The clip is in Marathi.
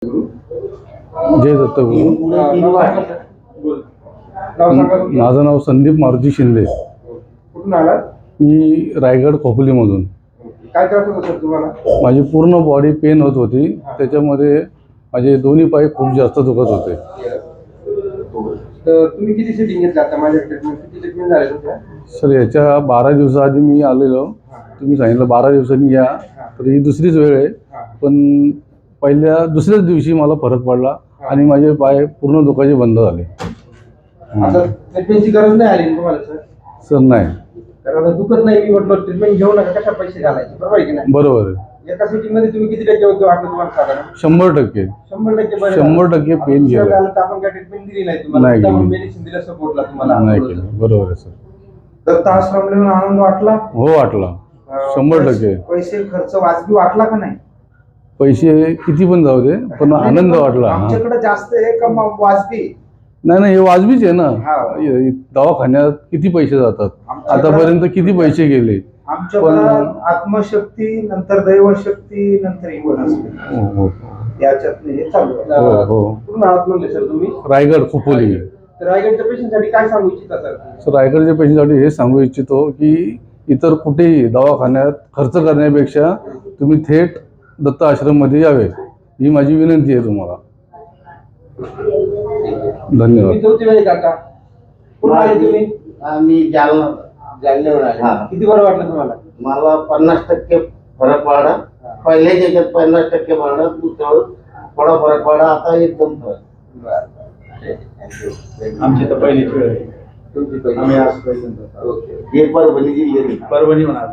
जय दत्तगुरु. माझं नाव संदीप मारुती शिंदे. कुठून आला? मी रायगड खोपोलीमधून. काय त्रास होता सर तुम्हाला? माझी पूर्ण बॉडी पेन होत होती. त्याच्यामध्ये माझे दोन्ही पाय खूप जास्त दुखत होते. तर तुम्ही किती सिटिंग घेतला आता माझ्या ट्रीटमेंट? किती ट्रीटमेंट झाले तुमच्या? सर याच्या 12 दिवसाआधी मी आलेलो. तुम्ही सांगितलं 12 दिवसांनी या, तर ही दुसरीच वेळ आहे. पण दुसऱ्याच दिवशी मला फरक पडला आणि माझे पाय पूर्ण दुखायचे बंद झाले. आता ट्रीटमेंटची गरज नाही आली तुम्हाला सर? सर नाही, कारण आता दुखत नाही. मी म्हटलं ट्रीटमेंट घेऊ नका, कशा पैसे घालायचे, बरोबर आहे की नाही? बरोबर आहे. एका सिटिंग मध्ये तुम्ही किती टक्के योग्य वाटलं तुम्हाला साधारण? 100%. 100% बरं. 100% पेन गेलं. आपण काय ट्रीटमेंट दिली नाही तुम्हाला? नाही केली. मेडिसिन दिलं सपोर्टला तुम्हाला? नाही केलं. बरोबर आहे सर. दत्त आश्रमला येऊन आनंद वाटला? हो वाटला. 100%. पैसे खर्च वाजवी वाटला का नाही? पैसे किती पण जाऊ दे, पण आनंद वाटला. आमच्याकडे जास्त आहे का वाजवी? नाही, हे वाजबीच आहे ना. हा. दवाखान्यात किती पैसे जातात, आतापर्यंत किती पैसे गेले. आमच्याकडे आत्मशक्ती, नंतर दैवशक्ती, नंतर इवन असते. हो. याच्यात हे चालू हो हो. कुठून आहात म्हणले सर तुम्ही? रायगड खोपोली. तर रायगडच्या पेशंटसाठी काय सांगू इच्छिता सर? सर रायगडच्या पेशंटसाठी हे सांगू इच्छितो की इतर कुठेही दवाखान्यात खर्च करण्यापेक्षा तुम्ही थेट दत्त आश्रममध्ये यावे, ही माझी विनंती आहे तुम्हाला. धन्यवाद. काका कुठून आले तुम्ही? आम्ही जालन्यावरून आले. हा. किती बरं वाटलं तुम्हाला? मला 50% फरक पडला. पहिल्या याच्यात 50% पडला, दुसऱ्यावर थोडा फरक पडला, आता एकदम फरक. आमची तर पहिलीच वेळ आहे. तुमची आम्ही आज ओके. हे परभणी जिल्ह्यात परभणी म्हणा.